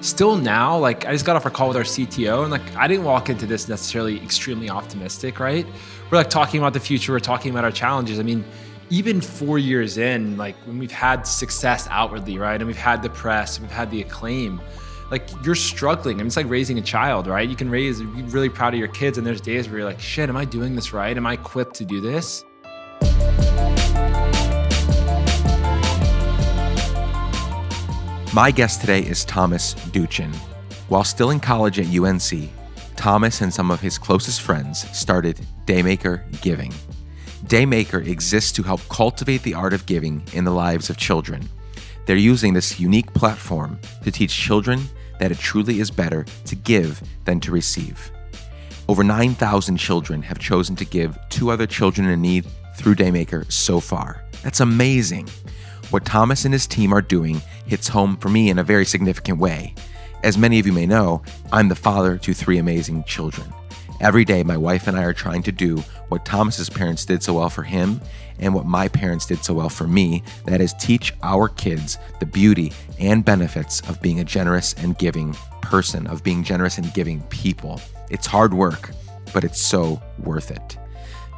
still now, like I just got off a call with our CTO and like I didn't walk into this necessarily extremely optimistic, right? We're like talking about the future, we're talking about our challenges. I mean, even 4 years in, like when we've had success outwardly, right? And we've had the press, we've had the acclaim, like you're struggling. I mean, it's like raising a child, right? You can be really proud of your kids and there's days where you're like, shit, am I doing this right? Am I equipped to do this? My guest today is Thomas Doochin. While still in college at UNC, Thomas and some of his closest friends started Daymaker Giving. Daymaker exists to help cultivate the art of giving in the lives of children. They're using this unique platform to teach children that it truly is better to give than to receive. Over 9,000 children have chosen to give to other children in need through Daymaker so far. That's amazing. What Thomas and his team are doing hits home for me in a very significant way. As many of you may know, I'm the father to 3 amazing children. Every day, my wife and I are trying to do what Thomas's parents did so well for him and what my parents did so well for me, that is teach our kids the beauty and benefits of being a generous and giving person, of being generous and giving people. It's hard work, but it's so worth it.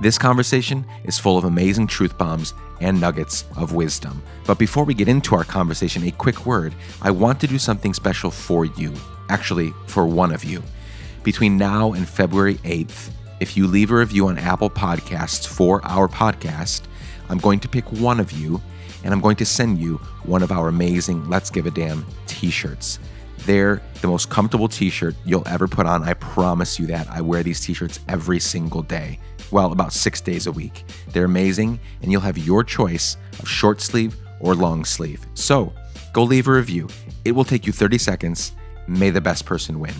This conversation is full of amazing truth bombs and nuggets of wisdom. But before we get into our conversation, a quick word. I want to do something special for you, actually for one of you. Between now and February 8th, if you leave a review on Apple Podcasts for our podcast, I'm going to pick one of you and I'm going to send you one of our amazing Let's Give a Damn t-shirts. They're the most comfortable t-shirt you'll ever put on. I promise you that. I wear these t-shirts every single day. Well, about 6 days a week. They're amazing, and you'll have your choice of short sleeve or long sleeve. So go leave a review. It will take you 30 seconds. May the best person win.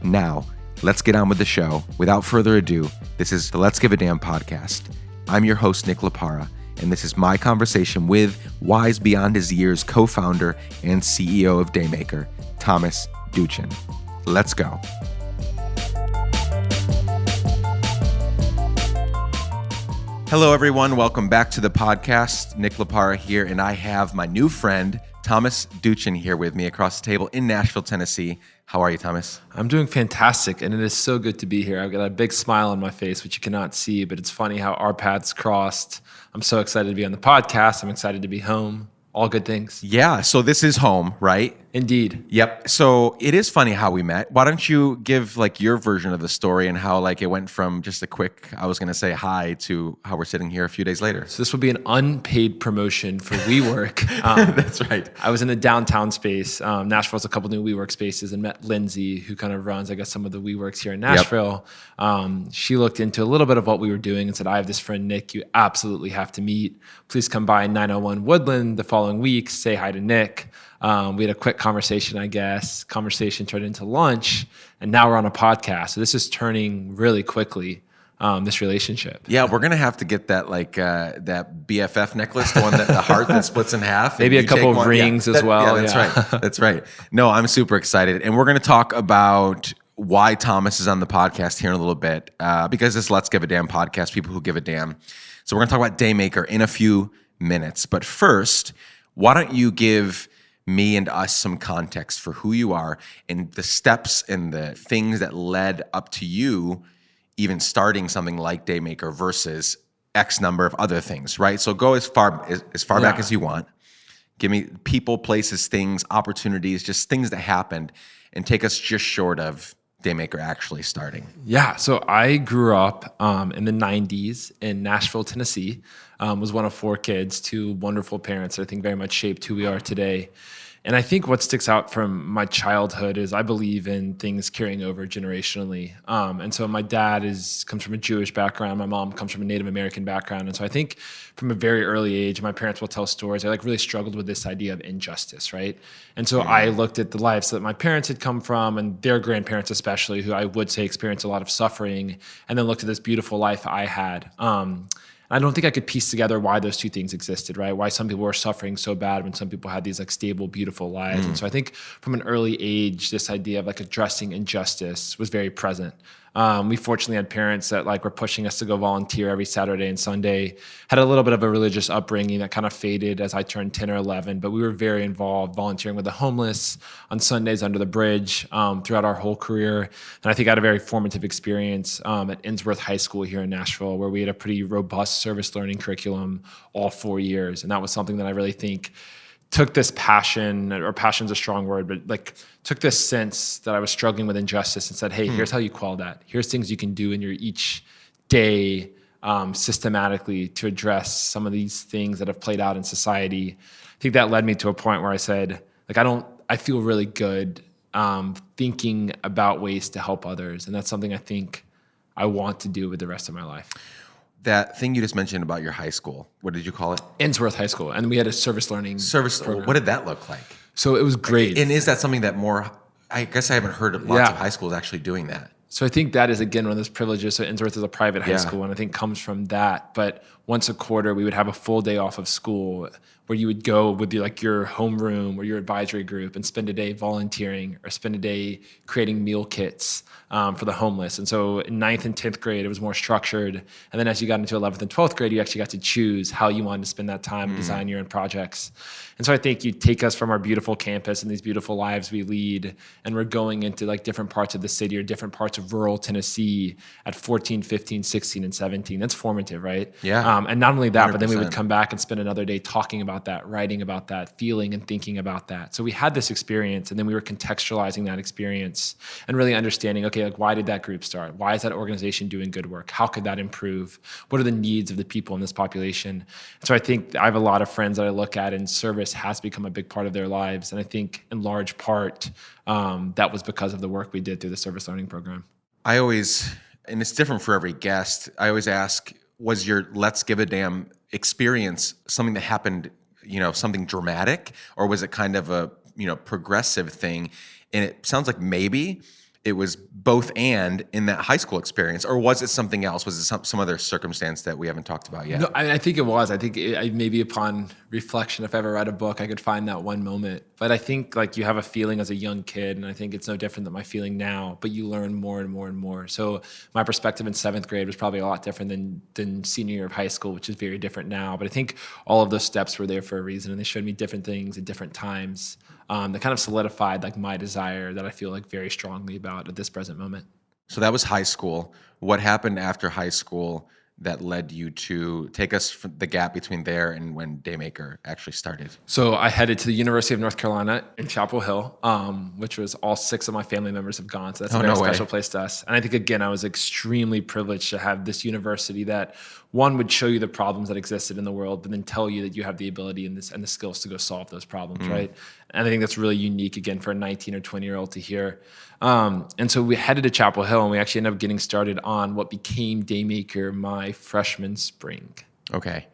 Now, let's get on with the show. Without further ado, this is the Let's Give a Damn podcast. I'm your host, Nick Lapara, and this is my conversation with wise beyond his years co-founder and CEO of Daymaker, Thomas Doochin. Let's go. Hello, everyone. Welcome back to the podcast. Nick Lapara here, and I have my new friend, Thomas Doochin, here with me across the table in Nashville, Tennessee. How are you, Thomas? I'm doing fantastic, and it is so good to be here. I've got a big smile on my face, which you cannot see, but it's funny how our paths crossed. I'm so excited to be on the podcast. I'm excited to be home. All good things. Yeah, so this is home, right? Indeed. Yep. So it is funny how we met. Why don't you give like your version of the story and how like it went from just a quick, I was going to say hi, to how we're sitting here a few days later. So this would be an unpaid promotion for WeWork. That's right. I was in the downtown space. Nashville has a couple new WeWork spaces and met Lindsay, who kind of runs, I guess, some of the WeWorks here in Nashville. Yep. She looked into a little bit of what we were doing and said, I have this friend, Nick, you absolutely have to meet. Please come by 901 Woodland the following week, say hi to Nick. We had a quick conversation, I guess. Conversation turned into lunch, and now we're on a podcast. So this is turning really quickly, this relationship. Yeah, we're gonna have to get that like that BFF necklace, the one that the heart that splits in half. Maybe a couple of rings as well. Yeah, that's right. That's right. No, I'm super excited, and we're gonna talk about why Thomas is on the podcast here in a little bit, because this Let's Give a Damn podcast, people who give a damn. So we're gonna talk about Daymaker in a few minutes, but first, why don't you give me and us some context for who you are and the steps and the things that led up to you even starting something like Daymaker versus X number of other things, right? So go as far back as you want. Give me people, places, things, opportunities, just things that happened, and take us just short of Daymaker actually starting. Yeah, so I grew up in the 90s in Nashville, Tennessee. Was one of 4 kids, 2 wonderful parents that I think very much shaped who we are today. And I think what sticks out from my childhood is I believe in things carrying over generationally. And so my dad comes from a Jewish background. My mom comes from a Native American background. And so I think from a very early age, my parents will tell stories. I like really struggled with this idea of injustice, right? And so I looked at the lives that my parents had come from and their grandparents especially, who I would say experienced a lot of suffering, and then looked at this beautiful life I had. I don't think I could piece together why those two things existed, right? Why some people were suffering so bad when some people had these like stable, beautiful lives. And so I think from an early age, this idea of like addressing injustice was very present. We fortunately had parents that like were pushing us to go volunteer every Saturday and Sunday. Had a little bit of a religious upbringing that kind of faded as I turned 10 or 11, but we were very involved volunteering with the homeless on Sundays under the bridge throughout our whole career. And I think I had a very formative experience at Innsworth High School here in Nashville, where we had a pretty robust service learning curriculum all 4 years. And that was something that I really think took this passion, or passion's a strong word, but like took this sense that I was struggling with injustice and said, hey, here's how you quell that. Here's things you can do in your each day systematically to address some of these things that have played out in society. I think that led me to a point where I said, like, I feel really good thinking about ways to help others. And that's something I think I want to do with the rest of my life. That thing you just mentioned about your high school, what did you call it? Innsworth High School. And we had a service learning program. What did that look like? So it was great. And is that something that I guess I haven't heard of lots of high schools actually doing that. So I think that is, again, one of those privileges. So Innsworth is a private high school, and I think comes from that. But once a quarter, we would have a full day off of school where you would go with your homeroom or your advisory group and spend a day volunteering or spend a day creating meal kits for the homeless. And so in 9th and 10th grade, it was more structured. And then as you got into 11th and 12th grade, you actually got to choose how you wanted to spend that time and design your own projects. And so I think you take us from our beautiful campus and these beautiful lives we lead, and we're going into like different parts of the city or different parts of rural Tennessee at 14, 15, 16, and 17. That's formative, right? Yeah. And not only that, 100%. But then we would 100%. come back and spend another day talking about that, writing about that, feeling and thinking about that. So we had this experience, and then we were contextualizing that experience and really understanding, okay, like, why did that group start? Why is that organization doing good work? How could that improve? What are the needs of the people in this population? And so I think I have a lot of friends that I look at, and service has become a big part of their lives. And I think in large part, that was because of the work we did through the service learning program. I always, and it's different for every guest, I always ask, was your Let's Give a Damn experience something that happened, something dramatic, or was it kind of a, progressive thing? And it sounds like maybe it was both and in that high school experience, or was it something else? Was it some other circumstance that we haven't talked about yet? No, I think it was. I think maybe upon reflection, if I ever read a book, I could find that one moment. But I think like you have a feeling as a young kid, and I think it's no different than my feeling now, but you learn more and more and more. So my perspective in 7th grade was probably a lot different than senior year of high school, which is very different now. But I think all of those steps were there for a reason, and they showed me different things at different times that kind of solidified like my desire that I feel like very strongly about at this present moment. So that was high school. What happened after high school that led you to take us from the gap between there and when Daymaker actually started? So I headed to the University of North Carolina in Chapel Hill, which was all 6 of my family members have gone. So that's a very special place to us. And I think, again, I was extremely privileged to have this university that, one, would show you the problems that existed in the world, but then tell you that you have the ability and the skills to go solve those problems, right? And I think that's really unique, again, for a 19 or 20-year-old to hear. And so we headed to Chapel Hill, and we actually ended up getting started on what became Daymaker my freshman spring. Okay.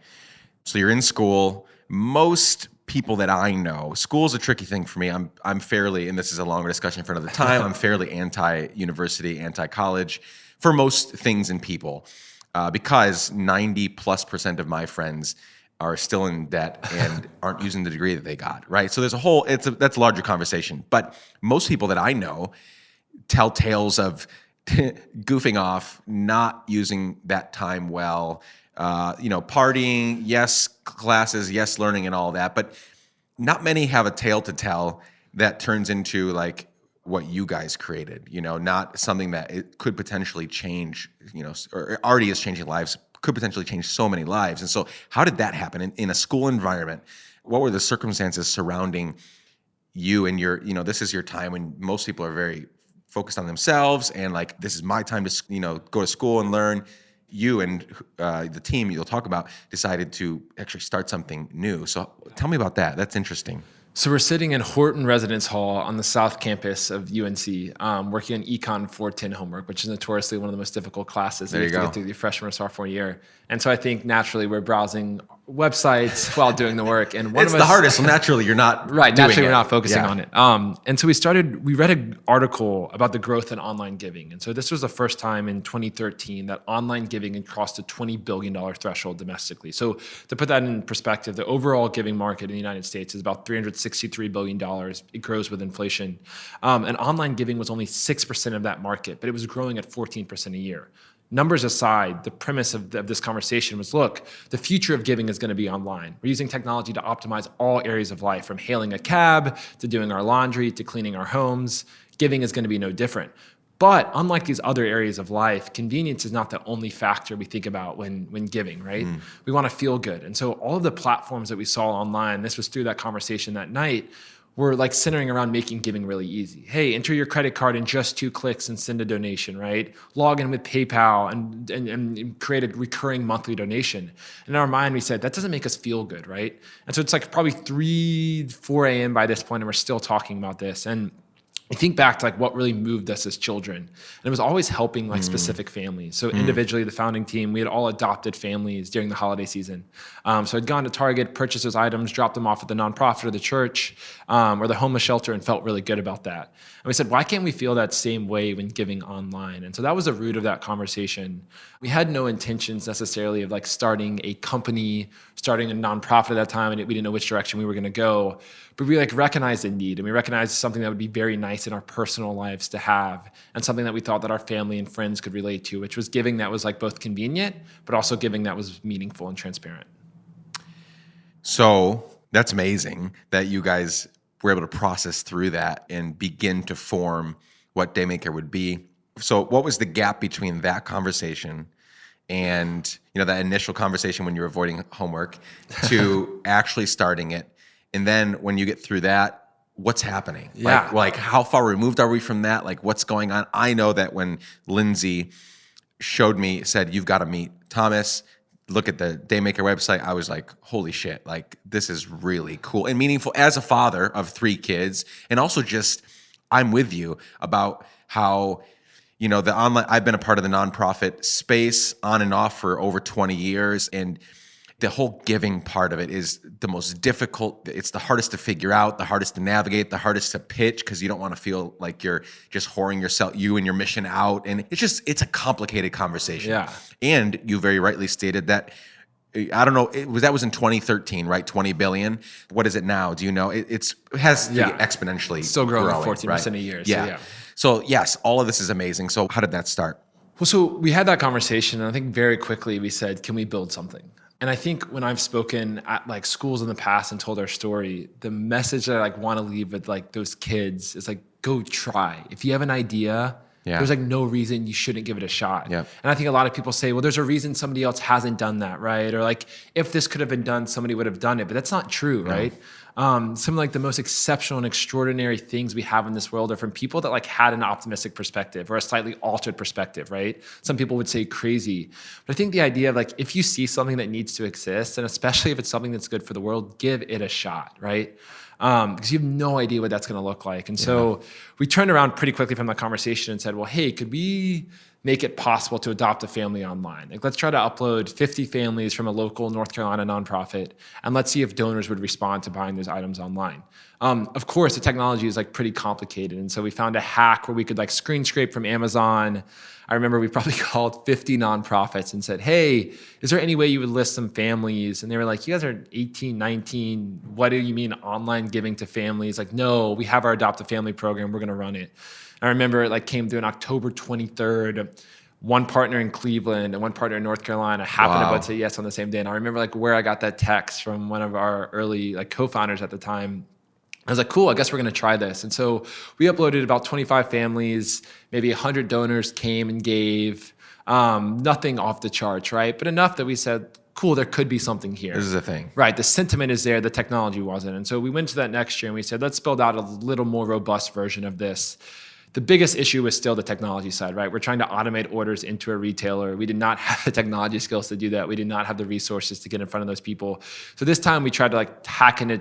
So you're in school. Most people that I know, school's a tricky thing for me. I'm fairly, and this is a longer discussion for another time, I'm fairly anti-university, anti-college for most things and people. Because 90+% of my friends are still in debt and aren't using the degree that they got, right? So there's that's a larger conversation. But most people that I know tell tales of goofing off, not using that time well, partying, yes, classes, yes, learning and all that. But not many have a tale to tell that turns into like what you guys created, not something that it could potentially change, or already is changing lives, could potentially change so many lives. And so how did that happen in a school environment? What were the circumstances surrounding you and your, this is your time when most people are very focused on themselves and like, this is my time to, go to school and learn. You and the team you'll talk about decided to actually start something new. So tell me about that. That's interesting. So we're sitting in Horton Residence Hall on the South Campus of UNC, working on Econ 410 homework, which is notoriously one of the most difficult classes that you have to get through your freshman or sophomore year. And so I think naturally we're browsing websites while doing the work. And It's the hardest. So naturally, you're not right. doing Naturally, it. we're not focusing Yeah. on it. And so we read an article about the growth in online giving. And so this was the first time in 2013 that online giving had crossed the $20 billion threshold domestically. So to put that in perspective, the overall giving market in the United States is about $363 billion. It grows with inflation. And online giving was only 6% of that market, but it was growing at 14% a year. Numbers aside, the premise of this conversation was, look, the future of giving is going to be online. We're using technology to optimize all areas of life, from hailing a cab to doing our laundry to cleaning our homes. Giving is going to be no different. But unlike these other areas of life, convenience is not the only factor we think about when giving, right? We want to feel good. And so all of the platforms that we saw online, this was through that conversation that night, were like centering around making giving really easy. Hey, enter your credit card in just 2 clicks and send a donation, right? Log in with PayPal and create a recurring monthly donation. And in our mind, we said, that doesn't make us feel good, right? And so it's like probably 3, 4 a.m. by this point, and we're still talking about this. And I think back to like what really moved us as children. And it was always helping like specific families. So individually, the founding team, we had all adopted families during the holiday season. So I'd gone to Target, purchased those items, dropped them off at the nonprofit or the church or the homeless shelter, and felt really good about that. And we said, why can't we feel that same way when giving online? And so that was the root of that conversation. We had no intentions necessarily of like starting a company, starting a nonprofit at that time, and we didn't know which direction we were going to go. But we like recognized the need, and we recognized something that would be very nice in our personal lives to have, and something that we thought that our family and friends could relate to, which was giving that was like both convenient, but also giving that was meaningful and transparent. So that's amazing that you guys were able to process through that and begin to form what Daymaker would be. So what was the gap between that conversation and that initial conversation when you were avoiding homework to actually starting it? And then when you get through that, what's happening? Yeah. Like how far removed are we from that? Like what's going on? I know that when Lindsay said, you've got to meet Thomas, look at the Daymaker website, I was like, holy shit, like this is really cool and meaningful as a father of 3 kids. And also just, I'm with you about how, the online, I've been a part of the nonprofit space on and off for over 20 years. And the whole giving part of it is the most difficult. It's the hardest to figure out, the hardest to navigate, the hardest to pitch, because you don't want to feel like you're just whoring you and your mission out. And it's a complicated conversation. Yeah. And you very rightly stated that, I don't know, that was in 2013, right? 20 billion. What is it now? Do you know? It has to be exponentially still growing 14% right? a year. Yeah. So yes, all of this is amazing. So how did that start? Well, so we had that conversation, and I think very quickly we said, can we build something? And I think when I've spoken at like schools in the past and told our story, the message that I like want to leave with like those kids is like, go try. If you have an idea, there's like no reason you shouldn't give it a shot. Yep. And I think a lot of people say, well, there's a reason somebody else hasn't done that, right? Or like, if this could have been done, somebody would have done it. But that's not true, right? Some of like the most exceptional and extraordinary things we have in this world are from people that like had an optimistic perspective or a slightly altered perspective, right? Some people would say crazy. But I think the idea of like, if you see something that needs to exist, and especially if it's something that's good for the world, give it a shot, right? Because you have no idea what that's going to look like. And so we turned around pretty quickly from that conversation and said, well, hey, could we make it possible to adopt a family online? Like, let's try to upload 50 families from a local North Carolina nonprofit, and let's see if donors would respond to buying those items online. Of course, the technology is like pretty complicated. And so we found a hack where we could like screen scrape from Amazon. I remember we probably called 50 nonprofits and said, hey, is there any way you would list some families? And they were like, you guys are 18, 19. What do you mean online giving to families? Like, no, we have our Adopt a Family program. We're going to run it. I remember it like came through on October 23rd. One partner in Cleveland and one partner in North Carolina happened to both say yes on the same day. And I remember like where I got that text from one of our early like co-founders at the time. I was like, cool, I guess we're going to try this. And so we uploaded about 25 families, maybe 100 donors came and gave, nothing off the charts, right? But enough that we said, cool, there could be something here. This is a thing. Right, the sentiment is there, the technology wasn't. And so we went to that next year and we said, let's build out a little more robust version of this. The biggest issue was still the technology side, right? We're trying to automate orders into a retailer. We did not have the technology skills to do that. We did not have the resources to get in front of those people. So this time we tried to like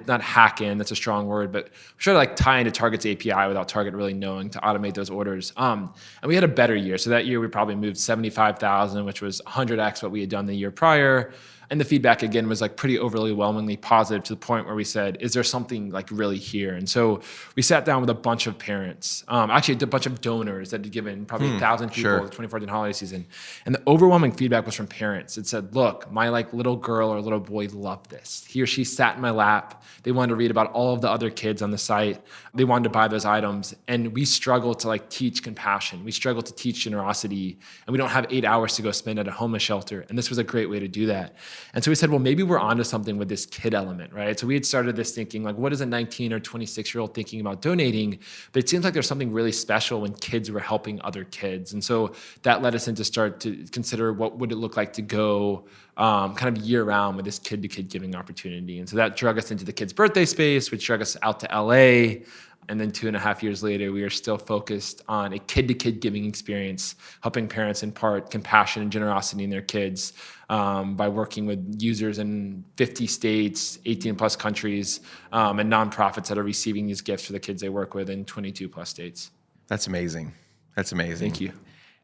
not hack in, that's a strong word, but we tried to like tie into Target's API without Target really knowing to automate those orders. And we had a better year. So that year we probably moved 75,000, which was 100x what we had done the year prior. And the feedback again was like pretty overwhelmingly positive to the point where we said, is there something like really here? And so we sat down with a bunch of parents, actually a bunch of donors that had given probably 1,000 people sure. the 2014 holiday season. And the overwhelming feedback was from parents. It said, look, my like little girl or little boy loved this. He or she sat in my lap. They wanted to read about all of the other kids on the site. They wanted to buy those items. And we struggle to like teach compassion. We struggle to teach generosity. And we don't have 8 hours to go spend at a homeless shelter. And this was a great way to do that. And so we said, well, maybe we're onto something with this kid element, right? So we had started this thinking like, what is a 19 or 26-year-old thinking about donating? But it seems like there's something really special when kids were helping other kids. And so that led us into start to consider what would it look like to go kind of year round with this kid-to-kid giving opportunity. And so that drug us into the kids' birthday space, which drug us out to LA. And then 2.5 years later, we are still focused on a kid-to-kid giving experience, helping parents impart compassion and generosity in their kids by working with users in 50 states, 18 plus countries, and nonprofits that are receiving these gifts for the kids they work with in 22 plus states. That's amazing. That's amazing. Thank you.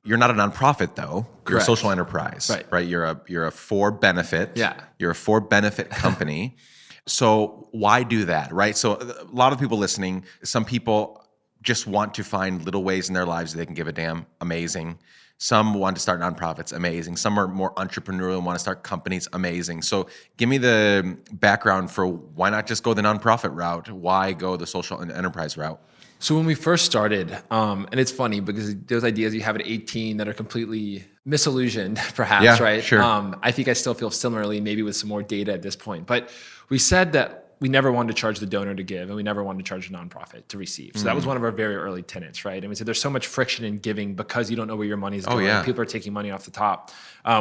You're not a nonprofit though. You're a Correct. social enterprise, right? You're a for benefit. Yeah. You're a for benefit company. So why do that, right? So a lot of people listening, some people just want to find little ways in their lives that they can give a damn. Amazing. Some want to start nonprofits. Amazing. Some are more entrepreneurial and want to start companies. Amazing. So give me the background for why not just go the nonprofit route? Why go the social and enterprise route? So when we first started, and it's funny because those ideas you have at 18 that are completely misillusioned, perhaps, Yeah, right? sure. I think I still feel similarly, maybe with some more data at this point. But we said that we never wanted to charge the donor to give, and we never wanted to charge a nonprofit to receive. So that was one of our very early tenets, right? And we said there's so much friction in giving because you don't know where your money is going. yeah. People are taking money off the top.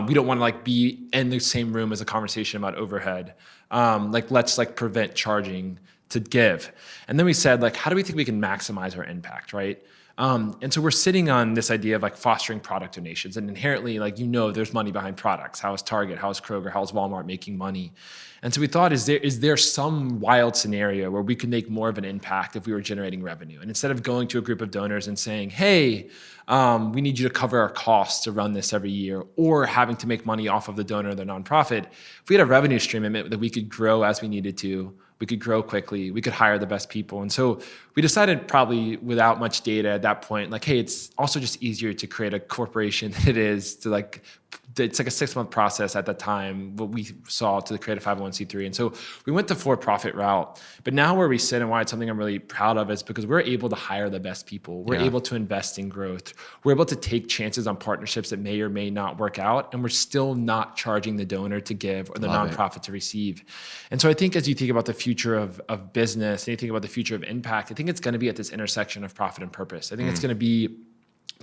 We don't want to like be in the same room as a conversation about overhead. Let's like prevent charging to give. And then we said, like, how do we think we can maximize our impact, right? And so we're sitting on this idea of like fostering product donations, and inherently, like, there's money behind products. How is Target? How is Kroger? How is Walmart making money? And so we thought, is there some wild scenario where we could make more of an impact if we were generating revenue? And instead of going to a group of donors and saying, hey, we need you to cover our costs to run this every year, or having to make money off of the donor or the nonprofit, if we had a revenue stream, it meant that we could grow as we needed to. We could grow quickly. We could hire the best people. And so we decided, probably without much data at that point, like, hey, it's also just easier to create a corporation than it is to it's like a 6-month process at that time, what we saw, to create a 501c3. And so we went the for-profit route. But now where we sit and why it's something I'm really proud of is because we're able to hire the best people. We're able to invest in growth. We're able to take chances on partnerships that may or may not work out. And we're still not charging the donor to give or the nonprofit to receive. And so I think as you think about the future of business and you think about the future of impact, I think it's going to be at this intersection of profit and purpose. I think it's going to be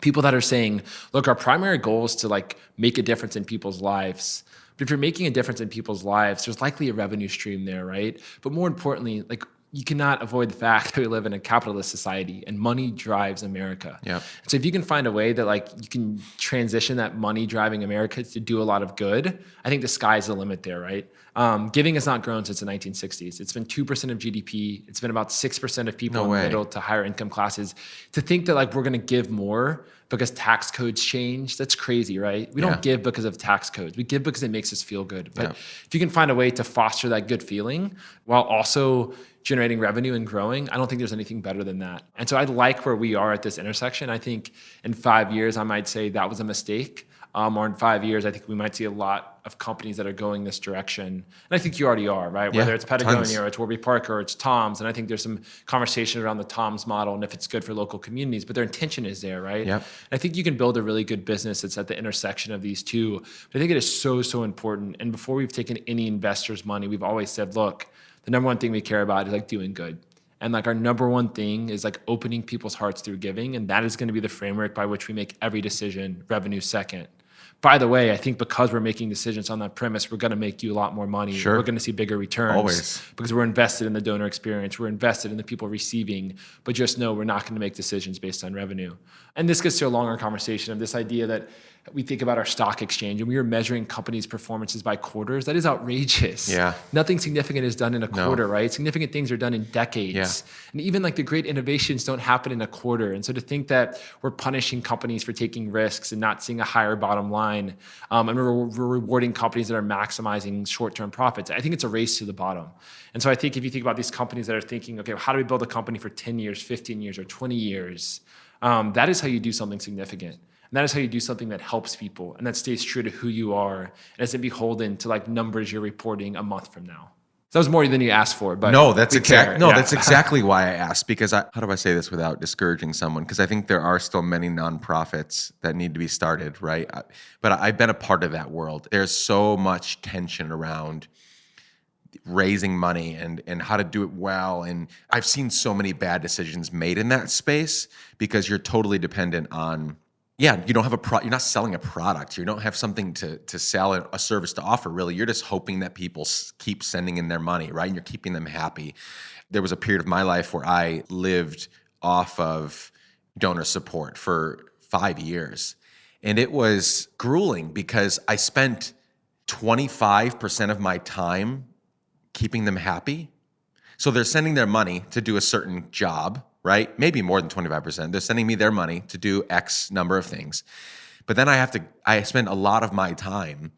people that are saying, look, our primary goal is to like make a difference in people's lives. But if you're making a difference in people's lives, there's likely a revenue stream there, right? But more importantly, like, you cannot avoid the fact that we live in a capitalist society and money drives America. Yep. So if you can find a way that like you can transition that money driving America to do a lot of good, I think the sky's the limit there, right? Giving has not grown since the 1960s. It's been 2% of GDP. It's been about 6% of people in the middle to higher income classes. To think that like we're going to give more because tax codes change, that's crazy, right? We don't give because of tax codes. We give because it makes us feel good. But if you can find a way to foster that good feeling while also generating revenue and growing, I don't think there's anything better than that. And so I like where we are at this intersection. I think in 5 years, I might say that was a mistake. Or in 5 years, I think we might see a lot of companies that are going this direction. And I think you already are, right? Whether it's Patagonia or it's Warby Parker or it's Tom's. And I think there's some conversation around the Tom's model and if it's good for local communities, but their intention is there, right? Yep. I think you can build a really good business that's at the intersection of these two. But I think it is so, so important. And before we've taken any investor's money, we've always said, look, the number one thing we care about is like doing good. And like our number one thing is like opening people's hearts through giving. And that is going to be the framework by which we make every decision, revenue second. By the way, I think because we're making decisions on that premise, we're going to make you a lot more money. Sure. We're going to see bigger returns. Always. Because we're invested in the donor experience. We're invested in the people receiving. But just know we're not going to make decisions based on revenue. And this gets to a longer conversation of this idea that we think about our stock exchange and we were measuring companies' performances by quarters. That is outrageous. Yeah. Nothing significant is done in a No. quarter, right? Significant things are done in decades. Yeah. And even like the great innovations don't happen in a quarter. And so to think that we're punishing companies for taking risks and not seeing a higher bottom line, and we're rewarding companies that are maximizing short-term profits, I think it's a race to the bottom. And so I think if you think about these companies that are thinking, okay, how do we build a company for 10 years, 15 years, or 20 years? That is how you do something significant. And that is how you do something that helps people and that stays true to who you are and isn't beholden to like numbers you're reporting a month from now. So that was more than you asked for, but no, that's that's exactly why I asked, because how do I say this without discouraging someone? Because I think there are still many nonprofits that need to be started, right? But I've been a part of that world. There's so much tension around raising money and how to do it well. And I've seen so many bad decisions made in that space because you're totally dependent on, you don't have you're not selling a product. You don't have something to sell, a service to offer, really. You're just hoping that people keep sending in their money, right? And you're keeping them happy. There was a period of my life where I lived off of donor support for 5 years. And it was grueling because I spent 25% of my time keeping them happy. So they're sending their money to do a certain job, right? Maybe more than 25%. They're sending me their money to do X number of things. But then I spend a lot of my time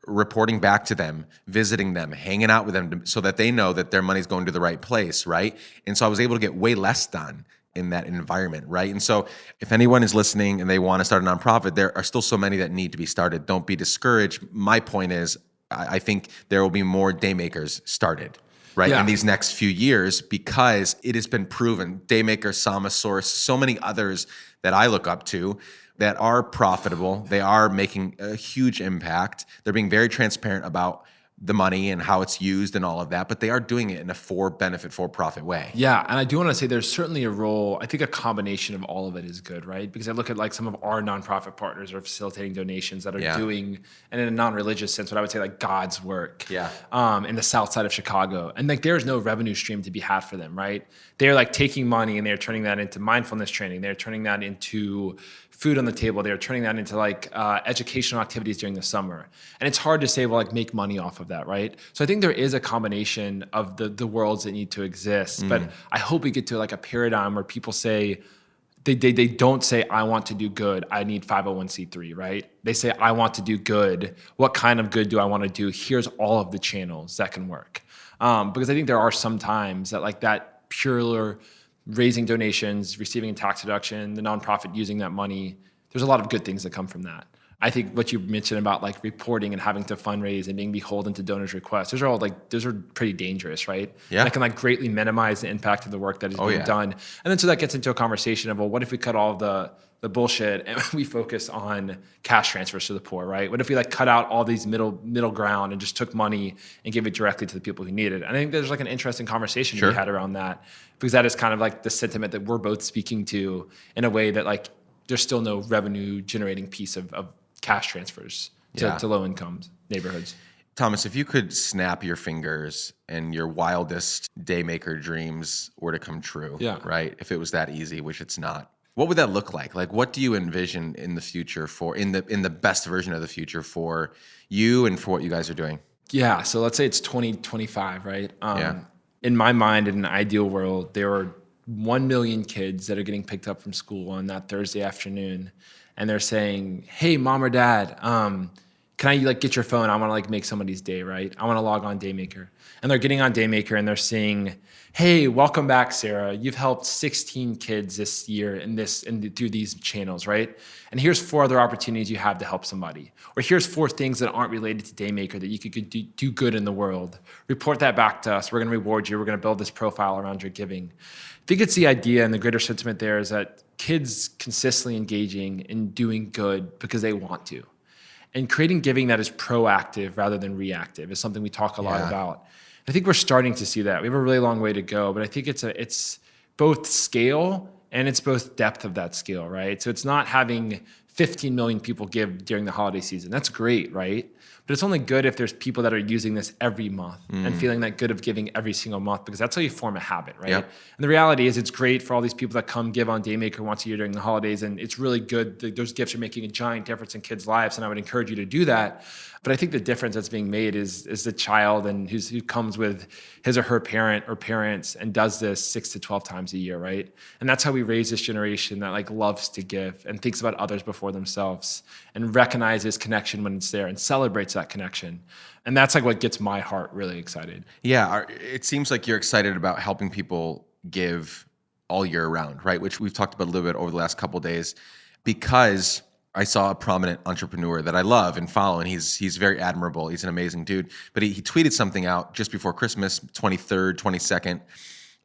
reporting back to them, visiting them, hanging out with them so that they know that their money's going to the right place, right? And so I was able to get way less done in that environment, right? And so if anyone is listening and they want to start a nonprofit, there are still so many that need to be started. Don't be discouraged. My point is, I think there will be more Daymakers started, right, in these next few years because it has been proven. Daymaker, Source, so many others that I look up to that are profitable. They are making a huge impact. They're being very transparent about the money and how it's used and all of that, but they are doing it in a for-benefit, for-profit way. Yeah, and I do want to say there's certainly a role. I think a combination of all of it is good, right? Because I look at like some of our nonprofit partners are facilitating donations that are doing, and in a non-religious sense, what I would say like God's work. In the south side of Chicago, and like there's no revenue stream to be had for them, right? They're like taking money and they're turning that into mindfulness training. They're turning that into food on the table. They're turning that into like educational activities during the summer. And it's hard to say, well, like make money off of that, right? So I think there is a combination of the worlds that need to exist. But I hope we get to like a paradigm where people say, they don't say, I want to do good, I need 501c3, right? They say, I want to do good. What kind of good do I want to do? Here's all of the channels that can work. Because I think there are some times that like that pure raising donations, receiving a tax deduction, the nonprofit using that money, there's a lot of good things that come from that. I think what you mentioned about like reporting and having to fundraise and being beholden to donors' requests, those are pretty dangerous, right? Yeah. That can like greatly minimize the impact of the work that is being done. And then so that gets into a conversation of, well, what if we cut all of the bullshit and we focus on cash transfers to the poor, right? What if we like cut out all these middle ground and just took money and gave it directly to the people who need it? And I think there's like an interesting conversation to be had around that, because that is kind of like the sentiment that we're both speaking to in a way that like there's still no revenue generating piece of cash transfers to low income neighborhoods. Thomas, if you could snap your fingers and your wildest Daymaker dreams were to come true, right? If it was that easy, which it's not, what would that look like? Like, what do you envision in the future in the best version of the future for you and for what you guys are doing? Yeah. So let's say it's 2025, right? In my mind, in an ideal world, there are 1 million kids that are getting picked up from school on that Thursday afternoon. And they're saying, hey, mom or dad, can I like get your phone? I want to like make somebody's day, right? I want to log on Daymaker. And they're getting on Daymaker and they're saying, hey, welcome back, Sarah. You've helped 16 kids this year through these channels, right? And here's 4 other opportunities you have to help somebody. Or here's 4 things that aren't related to Daymaker that you could do good in the world. Report that back to us. We're going to reward you. We're going to build this profile around your giving. I think it's the idea and the greater sentiment there is that kids consistently engaging in doing good because they want to. And creating giving that is proactive rather than reactive is something we talk a lot about. I think we're starting to see that. We have a really long way to go, but I think it's both scale and it's both depth of that scale, right? So it's not having 15 million people give during the holiday season. That's great, right? But it's only good if there's people that are using this every month and feeling that good of giving every single month, because that's how you form a habit, right? Yep. And the reality is it's great for all these people that come give on Daymaker once a year during the holidays. And it's really good. Those gifts are making a giant difference in kids' lives. And I would encourage you to do that. But I think the difference that's being made is the child and who comes with his or her parent or parents and does this 6 to 12 times a year, right? And that's how we raise this generation that like loves to give and thinks about others before themselves and recognizes connection when it's there and celebrates that connection. And that's like what gets my heart really excited. Yeah, it seems like you're excited about helping people give all year round, right? Which we've talked about a little bit over the last couple of days, because I saw a prominent entrepreneur that I love and follow, and he's very admirable. He's an amazing dude. But he tweeted something out just before Christmas, 23rd, 22nd,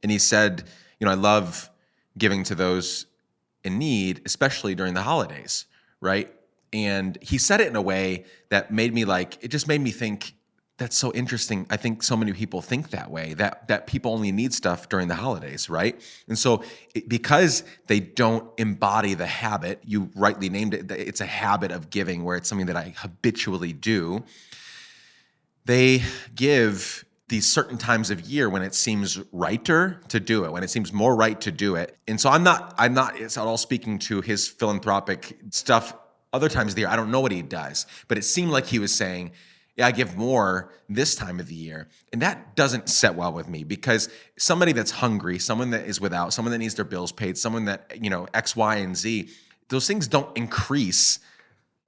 and he said, I love giving to those in need, especially during the holidays, right? And he said it in a way that it just made me think, that's so interesting. I think so many people think that way, that people only need stuff during the holidays, right? And so because they don't embody the habit, you rightly named it, it's a habit of giving where it's something that I habitually do, they give these certain times of year when it seems righter to do it, when it seems more right to do it. And so I'm not it's not all speaking to his philanthropic stuff other times of the year. I don't know what he does, but it seemed like he was saying, yeah, I give more this time of the year. And that doesn't set well with me, because somebody that's hungry, someone that is without, someone that needs their bills paid, someone that, X, Y, and Z, those things don't increase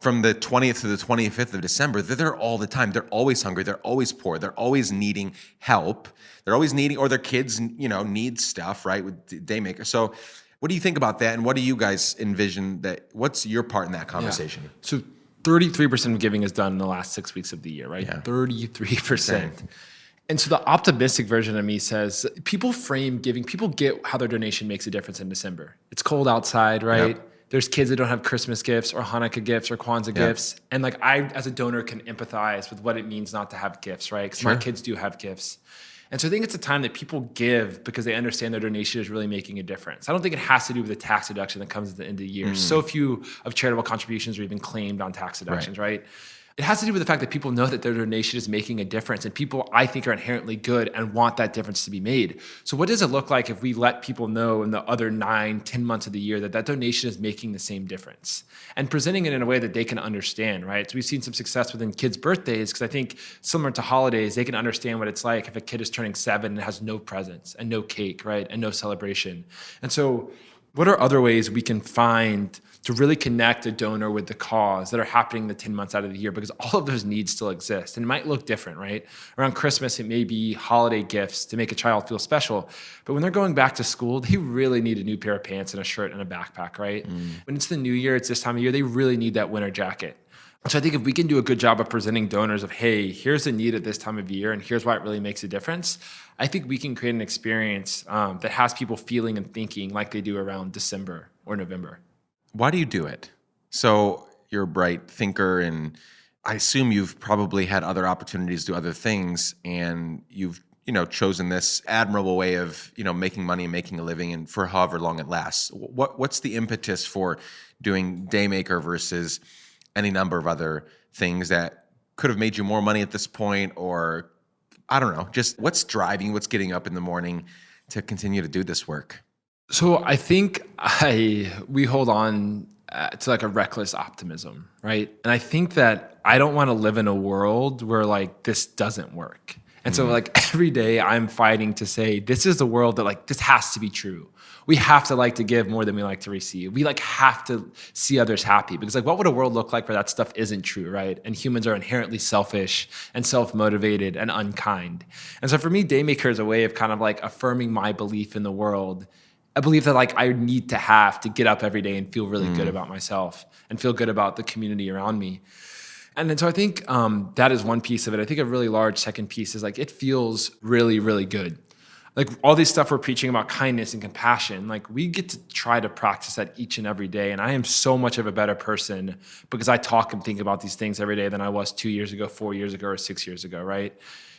from the 20th to the 25th of December. They're there all the time. They're always hungry. They're always poor. They're always needing help. They're always needing, or their kids, need stuff, right, with Daymaker. So what do you think about that? And what do you guys envision what's your part in that conversation? Yeah. So 33% of giving is done in the last 6 weeks of the year, right? Yeah. 33%. And so the optimistic version of me says people frame giving, people get how their donation makes a difference in December. It's cold outside, right? Yep. There's kids that don't have Christmas gifts or Hanukkah gifts or Kwanzaa gifts. And like I, as a donor, can empathize with what it means not to have gifts, right? Because my kids do have gifts. And so I think it's a time that people give because they understand their donation is really making a difference. I don't think it has to do with the tax deduction that comes at the end of the year. So few of charitable contributions are even claimed on tax deductions, right? It has to do with the fact that people know that their donation is making a difference, and people, I think, are inherently good and want that difference to be made. So what does it look like if we let people know in the other 9-10 months of the year that donation is making the same difference, and presenting it in a way that they can understand, right? So we've seen some success within kids' birthdays, because I think similar to holidays, they can understand what it's like if a kid is turning 7 and has no presents and no cake, right? And no celebration. And so what are other ways we can find to really connect a donor with the cause that are happening the 10 months out of the year? Because all of those needs still exist, and it might look different, right? Around Christmas, it may be holiday gifts to make a child feel special. But when they're going back to school, they really need a new pair of pants and a shirt and a backpack, right? When it's the new year, it's this time of year, they really need that winter jacket. So I think if we can do a good job of presenting donors of, hey, here's a need at this time of year and here's why it really makes a difference, I think we can create an experience that has people feeling and thinking like they do around December or November. Why do you do it? So you're a bright thinker, and I assume you've probably had other opportunities to do other things, and you've chosen this admirable way of making money and making a living, and for however long it lasts. What's the impetus for doing Daymaker versus any number of other things that could have made you more money at this point? Or I don't know, just what's driving, what's getting up in the morning to continue to do this work? So I think we hold on to like a reckless optimism, right? And I think that I don't want to live in a world where like this doesn't work. And so like every day I'm fighting to say, this is the world that like, this has to be true. We have to like to give more than we like to receive. We like have to see others happy, because like what would a world look like where that stuff isn't true, right? And humans are inherently selfish and self-motivated and unkind. And so for me, Daymaker is a way of kind of like affirming my belief in the world. I believe that like I need to get up every day and feel really good about myself and feel good about the community around me. And then so I think that is one piece of it. I think a really large second piece is like it feels really, really good. Like all this stuff we're preaching about kindness and compassion, like we get to try to practice that each and every day. And I am so much of a better person because I talk and think about these things every day than I was 2 years ago, 4 years ago, or 6 years ago, right?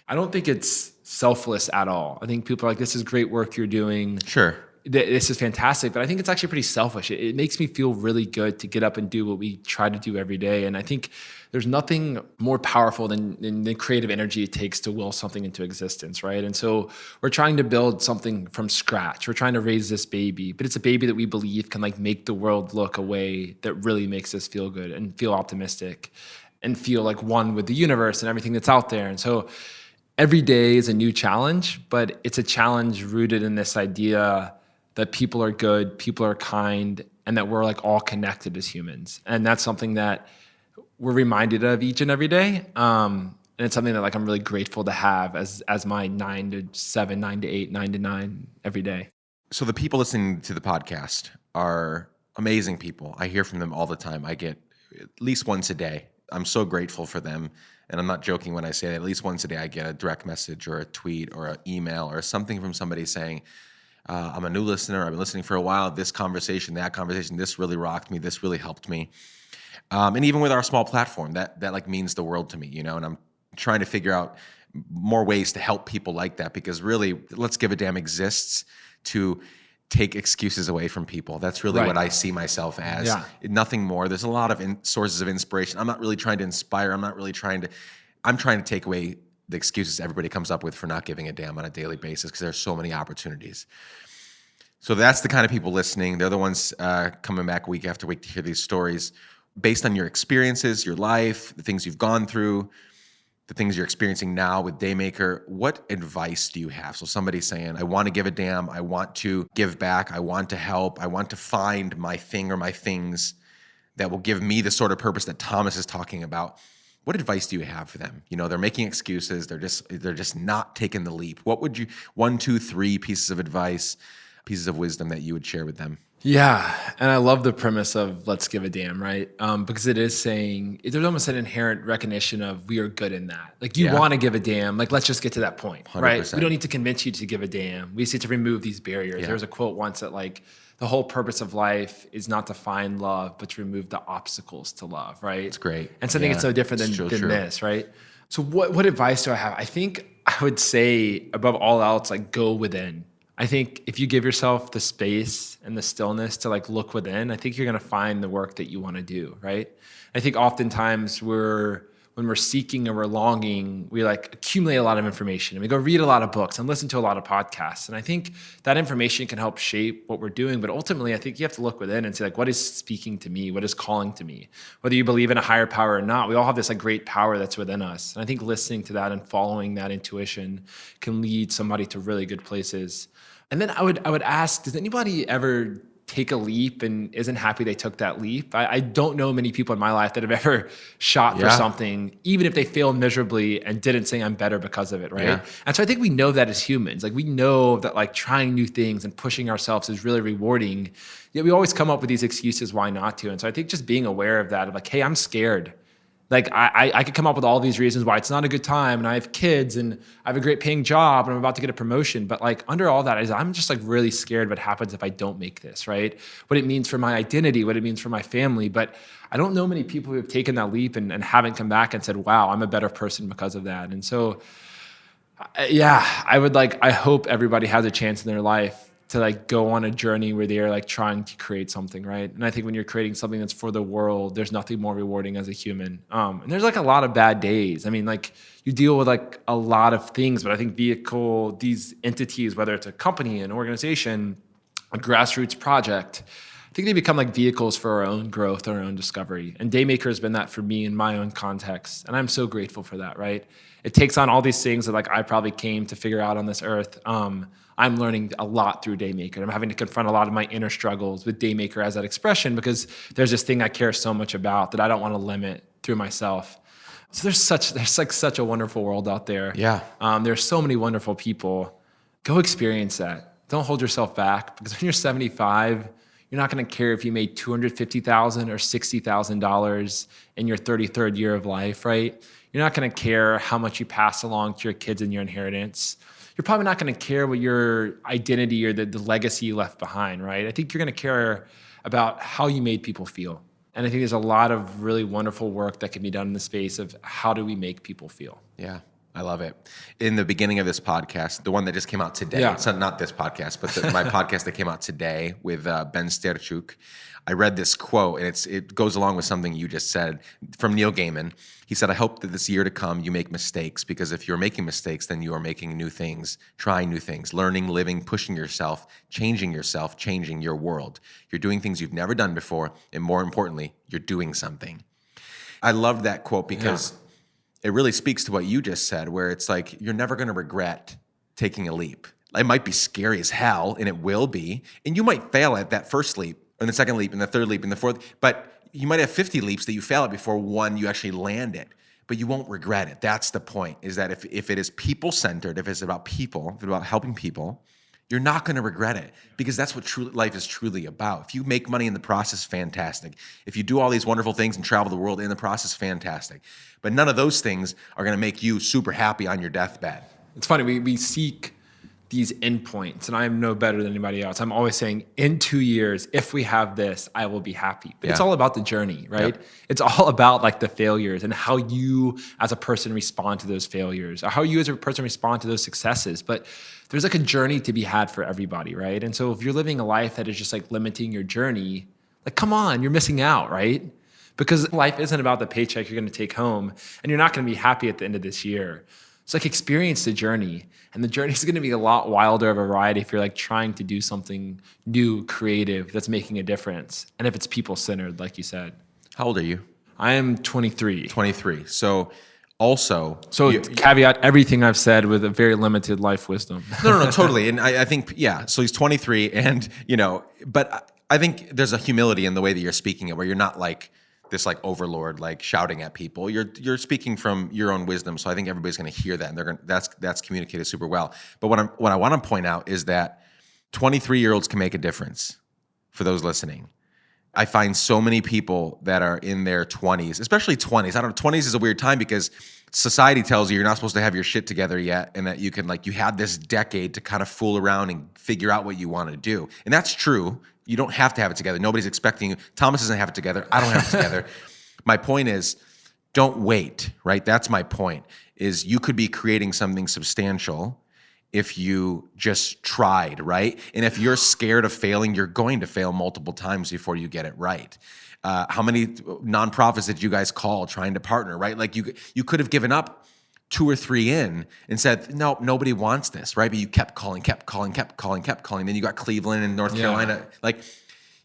I don't think it's selfless at all. I think people are like, this is great work you're doing. Sure. this is fantastic, but I think it's actually pretty selfish. It makes me feel really good to get up and do what we try to do every day. And I think there's nothing more powerful than the creative energy it takes to will something into existence, right? And so we're trying to build something from scratch. We're trying to raise this baby, but it's a baby that we believe can like make the world look a way that really makes us feel good and feel optimistic and feel like one with the universe and everything that's out there. And so every day is a new challenge, but it's a challenge rooted in this idea that people are good, people are kind, and that we're like all connected as humans. And that's something that we're reminded of each and every day. And it's something that like I'm really grateful to have as my 9 to 7, 9 to 8, 9 to 9 every day. So the people listening to the podcast are amazing people. I hear from them all the time. I get at least once a day. I'm so grateful for them. And I'm not joking when I say that. At least once a day I get a direct message or a tweet or an email or something from somebody saying, I'm a new listener. I've been listening for a while. This conversation, that conversation, this really rocked me. This really helped me. And even with our small platform, that like means the world to me, you know, and I'm trying to figure out more ways to help people like that, because really, Let's Give a Damn exists to take excuses away from people. That's really what I see myself as. Yeah. Nothing more. There's a lot of sources of inspiration. I'm not really trying to inspire. I'm trying to take away the excuses everybody comes up with for not giving a damn on a daily basis, because there's so many opportunities. So that's the kind of people listening. They're the ones coming back week after week to hear these stories based on your experiences, your life, the things you've gone through, the things you're experiencing now with Daymaker. What advice do you have? So somebody's saying, I want to give a damn. I want to give back. I want to help. I want to find my thing or my things that will give me the sort of purpose that Thomas is talking about. What advice do you have for them? You know, they're making excuses. They're just not taking the leap. What would you, 1, 2, 3 pieces of advice, pieces of wisdom that you would share with them? Yeah. And I love the premise of let's give a damn, right? Because it is saying, there's almost an inherent recognition of we are good in that. Like you want to give a damn, like let's just get to that point, 100%. Right? We don't need to convince you to give a damn. We just need to remove these barriers. There was a quote once that like, the whole purpose of life is not to find love, but to remove the obstacles to love, right? It's great. And so I think it's so different than this, right? So what advice do I have? I think I would say above all else, like go within. I think if you give yourself the space and the stillness to like look within, I think you're going to find the work that you want to do, right? I think oftentimes when we're seeking or we're longing, we like accumulate a lot of information and we go read a lot of books and listen to a lot of podcasts. And I think that information can help shape what we're doing. But ultimately, I think you have to look within and say, like, what is speaking to me? What is calling to me? Whether you believe in a higher power or not, we all have this like great power that's within us. And I think listening to that and following that intuition can lead somebody to really good places. And then I would ask, does anybody ever take a leap and isn't happy they took that leap? I don't know many people in my life that have ever shot for something, even if they failed miserably and didn't say I'm better because of it, right? Yeah. And so I think we know that as humans. Like we know that like trying new things and pushing ourselves is really rewarding. Yet we always come up with these excuses why not to. And so I think just being aware of that, of like, hey, I'm scared. Like I could come up with all these reasons why it's not a good time, and I have kids and I have a great paying job and I'm about to get a promotion. But like under all that is I'm just like really scared what happens if I don't make this, right? What it means for my identity, what it means for my family. But I don't know many people who have taken that leap and haven't come back and said, wow, I'm a better person because of that. And so, I hope everybody has a chance in their life to like go on a journey where they're like trying to create something, right? And I think when you're creating something that's for the world, there's nothing more rewarding as a human. And there's like a lot of bad days. I mean, like you deal with like a lot of things, but I think these entities, whether it's a company, an organization, a grassroots project, I think they become like vehicles for our own growth, our own discovery. And Daymaker has been that for me in my own context. And I'm so grateful for that, right? It takes on all these things that like I probably came to figure out on this earth. I'm learning a lot through Daymaker. I'm having to confront a lot of my inner struggles with Daymaker as that expression, because there's this thing I care so much about that I don't want to limit through myself. So there's like such a wonderful world out there. Yeah. There's so many wonderful people. Go experience that. Don't hold yourself back, because when you're 75, you're not going to care if you made $250,000 or $60,000 in your 33rd year of life, right? You're not going to care how much you pass along to your kids in your inheritance. You're probably not going to care what your identity or the legacy you left behind, right? I think you're going to care about how you made people feel. And I think there's a lot of really wonderful work that can be done in the space of how do we make people feel. Yeah. I love it. In the beginning of this podcast, the one that just came out today, Yeah. it's not this podcast, but my podcast that came out today with Ben Sterchuk, I read this quote, and it goes along with something you just said from Neil Gaiman. He said, I hope that this year to come you make mistakes, because if you're making mistakes, then you are making new things, trying new things, learning, living, pushing yourself, changing your world. You're doing things you've never done before, and more importantly, you're doing something. I love that quote because it really speaks to what you just said, where it's like, you're never going to regret taking a leap. It might be scary as hell, and it will be. And you might fail at that first leap, and the second leap, and the third leap, and the fourth. But you might have 50 leaps that you fail at before one you actually land it. But you won't regret it. That's the point, is that if it is people-centered, if it's about people, if it's about helping people, you're not going to regret it, because that's what life is truly about. If you make money in the process, fantastic. If you do all these wonderful things and travel the world in the process, fantastic. But none of those things are going to make you super happy on your deathbed. It's funny, we seek these endpoints, and I'm no better than anybody else. I'm always saying, in 2 years, if we have this, I will be happy. But it's all about the journey, right? Yep. It's all about like the failures and how you as a person respond to those failures, or how you as a person respond to those successes. But there's like a journey to be had for everybody, right? And so if you're living a life that is just like limiting your journey, like, come on, you're missing out, right? Because life isn't about the paycheck you're going to take home, and you're not going to be happy at the end of this year. It's like, experience the journey, and the journey is going to be a lot wilder of a ride if you're like trying to do something new, creative, that's making a difference. And if it's people-centered, like you said. How old are you? I am 23. 23. So also... caveat everything I've said with a very limited life wisdom. No, totally. And I think, so he's 23, and, but I think there's a humility in the way that you're speaking it, where you're not like this like overlord, like shouting at people. You're speaking from your own wisdom. So I think everybody's going to hear that, and that's communicated super well. But what I want to point out is that 23-year-olds can make a difference. For those listening, I find so many people that are in their 20s, especially 20s. I don't know, 20s is a weird time because society tells you you're not supposed to have your shit together yet, and that you can you have this decade to kind of fool around and figure out what you want to do. And that's true. You don't have to have it together. Nobody's expecting you. Thomas doesn't have it together. I don't have it together. My point is, don't wait, right? That's my point, is you could be creating something substantial if you just tried, right? And if you're scared of failing, you're going to fail multiple times before you get it right. How many nonprofits did you guys call trying to partner, right? Like you could have given up 2 or 3 in and said, no, nobody wants this, right? But you kept calling. Then you got Cleveland and North Carolina. Like,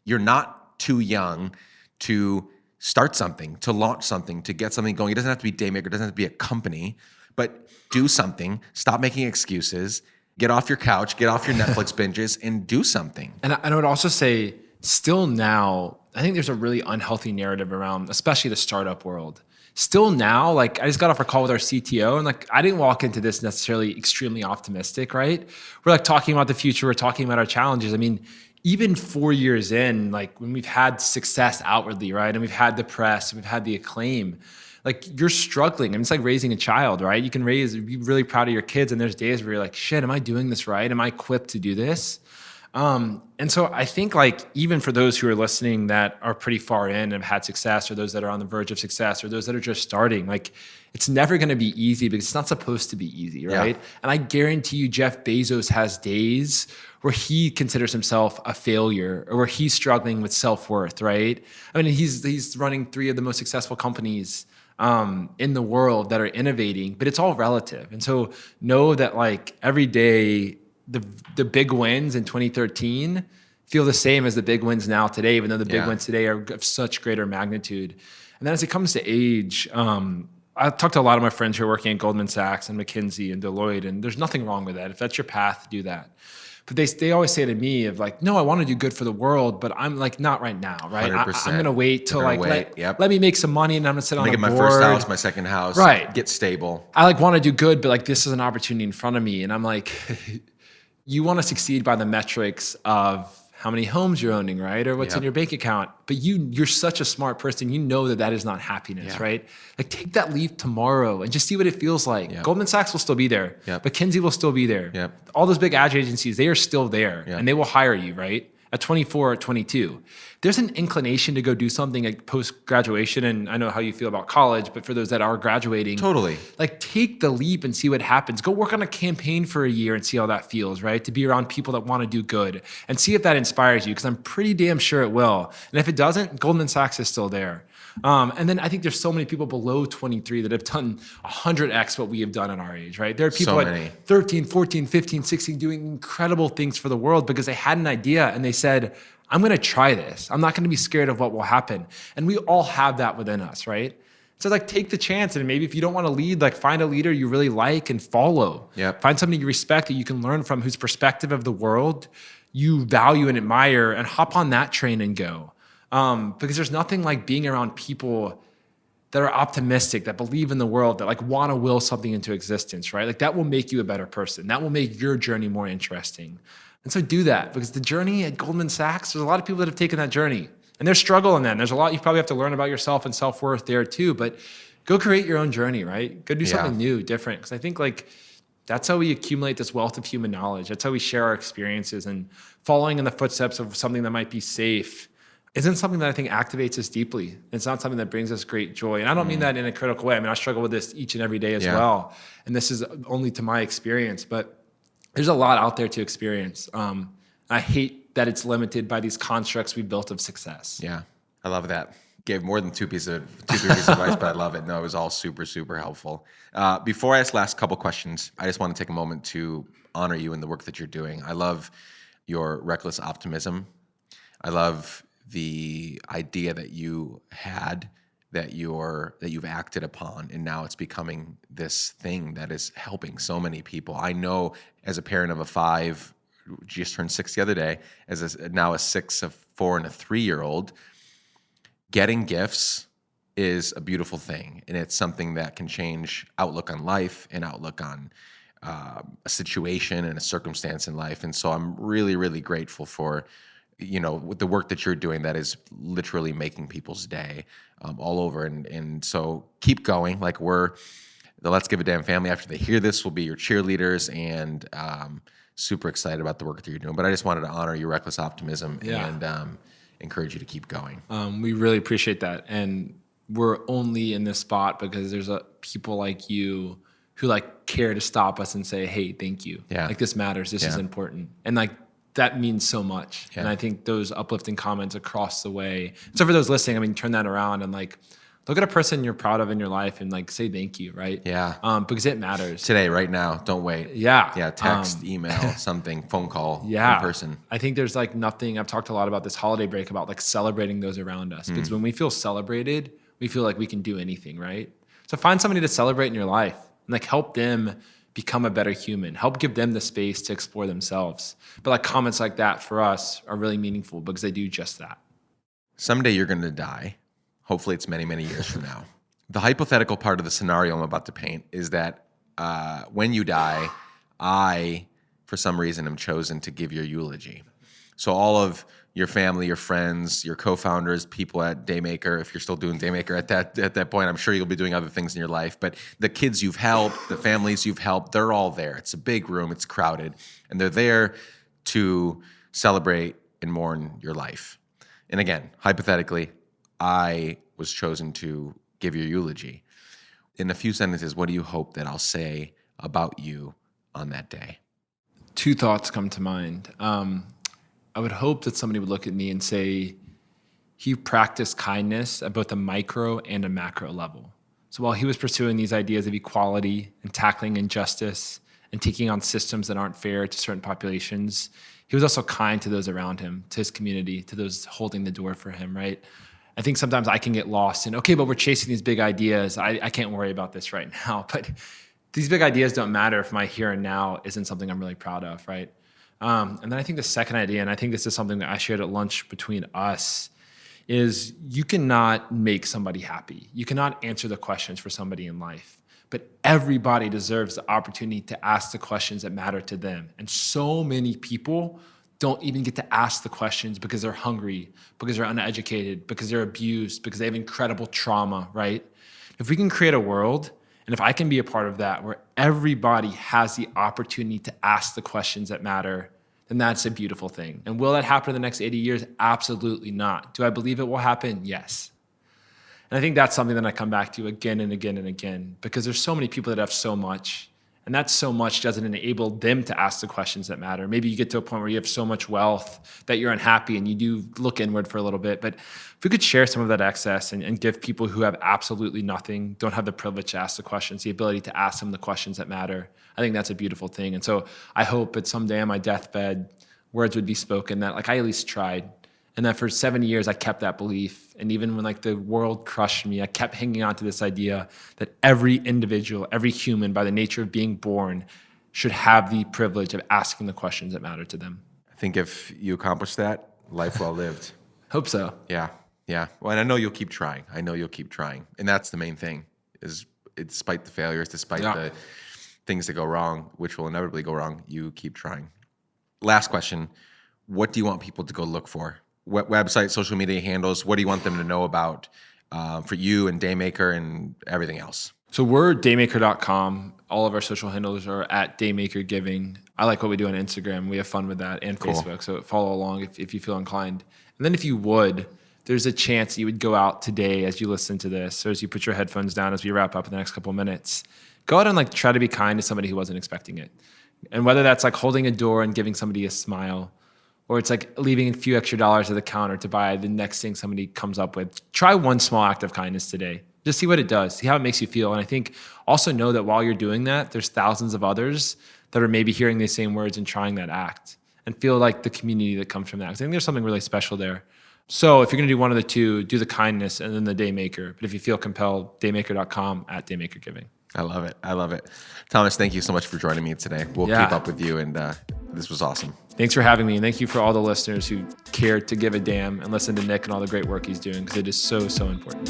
you're not too young to start something, to launch something, to get something going. It doesn't have to be Daymaker. It doesn't have to be a company, but do something. Stop making excuses. Get off your couch, get off your Netflix binges, and do something. And I would also say, still now, I think there's a really unhealthy narrative around, especially the startup world. Still now, like, I just got off a call with our CTO, and like, I didn't walk into this necessarily extremely optimistic, right? We're like talking about the future, we're talking about our challenges. I mean, even 4 years in, like when we've had success outwardly, right? And we've had the press, and we've had the acclaim, like, you're struggling. I mean, it's like raising a child, right? You can be really proud of your kids, and there's days where you're like, shit, am I doing this right? Am I equipped to do this? And so I think, like, even for those who are listening that are pretty far in and have had success, or those that are on the verge of success, or those that are just starting, like, it's never going to be easy, because it's not supposed to be easy, right? Yeah. And I guarantee you, Jeff Bezos has days where he considers himself a failure, or where he's struggling with self-worth, right? I mean, he's running 3 of the most successful companies in the world that are innovating, but it's all relative. And so know that, like, every day, the big wins in 2013 feel the same as the big wins now today, even though the big wins today are of such greater magnitude. And then as it comes to age, I talked to a lot of my friends who are working at Goldman Sachs and McKinsey and Deloitte, and there's nothing wrong with that. If that's your path, do that. But they always say to me of like, no, I want to do good for the world, but I'm like, not right now, right? I'm going to wait till let me make some money, and I'm going to sit on a board. Get my first house, my second house, right? Get stable. I like want to do good, but like, this is an opportunity in front of me. And I'm like, you want to succeed by the metrics of how many homes you're owning, right? Or what's in your bank account. But you're such a smart person. You know that is not happiness, right? Like, take that leap tomorrow and just see what it feels like. Goldman Sachs will still be there. McKinsey will still be there. All those big ad agencies, they are still there, and they will hire you, right? at 24 or 22. There's an inclination to go do something like post-graduation, and I know how you feel about college, but for those that are graduating, Totally. like take the leap and see what happens. Go work on a campaign for a year and see how that feels, right? To be around people that want to do good and see if that inspires you, because I'm pretty damn sure it will. And if it doesn't, Goldman Sachs is still there. And then I think there's so many people below 23 that have done 100x what we have done at our age, right? There are people at 13, 14, 15, 16 doing incredible things for the world because they had an idea and they said, I'm going to try this. I'm not going to be scared of what will happen. And we all have that within us, right? So like take the chance, and maybe if you don't want to lead, like find a leader you really like and follow. Yep. Find somebody you respect that you can learn from, whose perspective of the world you value and admire, and hop on that train and go. Because there's nothing like being around people that are optimistic, that believe in the world, that like want to will something into existence, right? Like that will make you a better person. That will make your journey more interesting. And so do that, because the journey at Goldman Sachs, there's a lot of people that have taken that journey and they're struggling then. There's a lot you probably have to learn about yourself and self-worth there too, but go create your own journey, right? Go do something new, different. Because I think like that's how we accumulate this wealth of human knowledge. That's how we share our experiences, and following in the footsteps of something that might be safe isn't something that I think activates us deeply. It's not something that brings us great joy. And I don't mean that in a critical way. I mean, I struggle with this each and every day as well. And this is only to my experience, but there's a lot out there to experience. I hate that it's limited by these constructs we built of success. Yeah, I love that. Gave more than two pieces of advice, but I love it. No, it was all super, super helpful. Before I ask last couple questions, I just want to take a moment to honor you in the work that you're doing. I love your reckless optimism. I love the idea that you had, that you've acted upon, and now it's becoming this thing that is helping so many people. I know as a parent of a 5, just turned 6 the other day, now a 6, a 4, and a 3-year-old, getting gifts is a beautiful thing, and it's something that can change outlook on life and outlook on a situation and a circumstance in life. And so I'm really, really grateful for with the work that you're doing that is literally making people's day all over. And so keep going. Like the Let's Give a Damn family, after they hear this, will be your cheerleaders, and super excited about the work that you're doing. But I just wanted to honor your reckless optimism and encourage you to keep going. We really appreciate that. And we're only in this spot because there's people like you who like care to stop us and say, hey, thank you. Yeah. Like this matters. This is important. And like, that means so much. Yeah. And I think those uplifting comments across the way. So for those listening, I mean, turn that around and like, look at a person you're proud of in your life and like say thank you, right? Yeah. Because it matters. Today, right now, don't wait. Yeah. Yeah, text, email, something, phone call, in person. I think there's like nothing, I've talked a lot about this holiday break about like celebrating those around us. Because when we feel celebrated, we feel like we can do anything, right? So find somebody to celebrate in your life and like help them become a better human, help give them the space to explore themselves. But like comments like that for us are really meaningful because they do just that. Someday you're going to die. Hopefully it's many, many years from now. The hypothetical part of the scenario I'm about to paint is that when you die, I, for some reason, am chosen to give your eulogy. So all of your family, your friends, your co-founders, people at Daymaker, if you're still doing Daymaker at that point, I'm sure you'll be doing other things in your life, but the kids you've helped, the families you've helped, they're all there. It's a big room, it's crowded, and they're there to celebrate and mourn your life. And again, hypothetically, I was chosen to give your eulogy. In a few sentences, what do you hope that I'll say about you on that day? 2 thoughts come to mind. I would hope that somebody would look at me and say, he practiced kindness at both a micro and a macro level. So while he was pursuing these ideas of equality and tackling injustice and taking on systems that aren't fair to certain populations, he was also kind to those around him, to his community, to those holding the door for him, right? I think sometimes I can get lost in, okay, but we're chasing these big ideas. I can't worry about this right now. But these big ideas don't matter if my here and now isn't something I'm really proud of, right? And then I think the second idea, and I think this is something that I shared at lunch between us, is you cannot make somebody happy. You cannot answer the questions for somebody in life. But everybody deserves the opportunity to ask the questions that matter to them. And so many people don't even get to ask the questions because they're hungry, because they're uneducated, because they're abused, because they have incredible trauma, right? If we can create a world, and if I can be a part of that, where everybody has the opportunity to ask the questions that matter, then that's a beautiful thing. And will that happen in the next 80 years? Absolutely not. Do I believe it will happen? Yes. And I think that's something that I come back to again and again and again, because there's so many people that have so much, and that so much doesn't enable them to ask the questions that matter. Maybe you get to a point where you have so much wealth that you're unhappy and you do look inward for a little bit. But if we could share some of that excess and give people who have absolutely nothing, don't have the privilege to ask the questions, the ability to ask them the questions that matter, I think that's a beautiful thing. And so I hope that someday on my deathbed, words would be spoken that like I at least tried. And that for 70 years, I kept that belief. And even when like the world crushed me, I kept hanging on to this idea that every individual, every human, by the nature of being born, should have the privilege of asking the questions that matter to them. I think if you accomplish that, life well lived. Hope so. Yeah. Well, and I know you'll keep trying. And that's the main thing, is despite the failures, despite the things that go wrong, which will inevitably go wrong, you keep trying. Last question. What do you want people to go look for? Website, social media handles, what do you want them to know about for you and Daymaker and everything else? So we're Daymaker.com. All of our social handles are at Daymaker Giving. I like what we do on Instagram. We have fun with that, and Cool. Facebook. So follow along if you feel inclined. And then if you would, there's a chance you would go out today as you listen to this, or as you put your headphones down as we wrap up in the next couple of minutes. Go out and like try to be kind to somebody who wasn't expecting it. And whether that's like holding a door and giving somebody a smile, or it's like leaving a few extra dollars at the counter to buy the next thing somebody comes up with. Try one small act of kindness today. Just see what it does. See how it makes you feel. And I think also know that while you're doing that, there's thousands of others that are maybe hearing these same words and trying that act, and feel like the community that comes from that. 'Cause I think there's something really special there. So if you're going to do one of the two, do the kindness and then the Daymaker. But if you feel compelled, Daymaker.com at Daymaker Giving. I love it. Thomas, thank you so much for joining me today. We'll keep up with you, and this was awesome. Thanks for having me. And thank you for all the listeners who care to give a damn and listen to Nick and all the great work he's doing, because it is so, so important.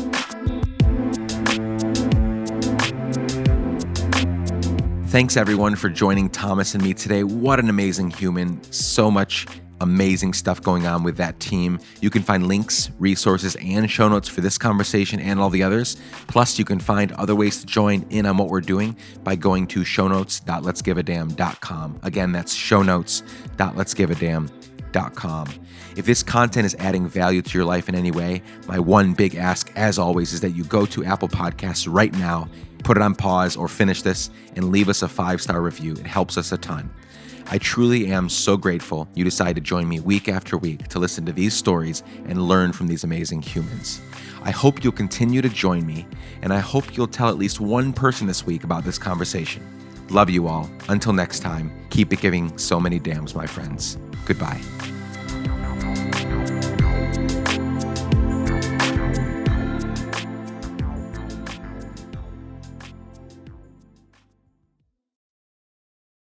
Thanks everyone for joining Thomas and me today. What an amazing human. So much amazing stuff going on with that team. You can find links, resources, and show notes for this conversation and all the others. Plus, you can find other ways to join in on what we're doing by going to shownotes.letsgiveadamn.com. Again, that's shownotes.letsgiveadamn.com. If this content is adding value to your life in any way, my one big ask, as always, is that you go to Apple Podcasts right now, put it on pause or finish this, and leave us a 5-star review. It helps us a ton. I truly am so grateful you decide to join me week after week to listen to these stories and learn from these amazing humans. I hope you'll continue to join me, and I hope you'll tell at least one person this week about this conversation. Love you all. Until next time, keep it giving so many damns, my friends. Goodbye.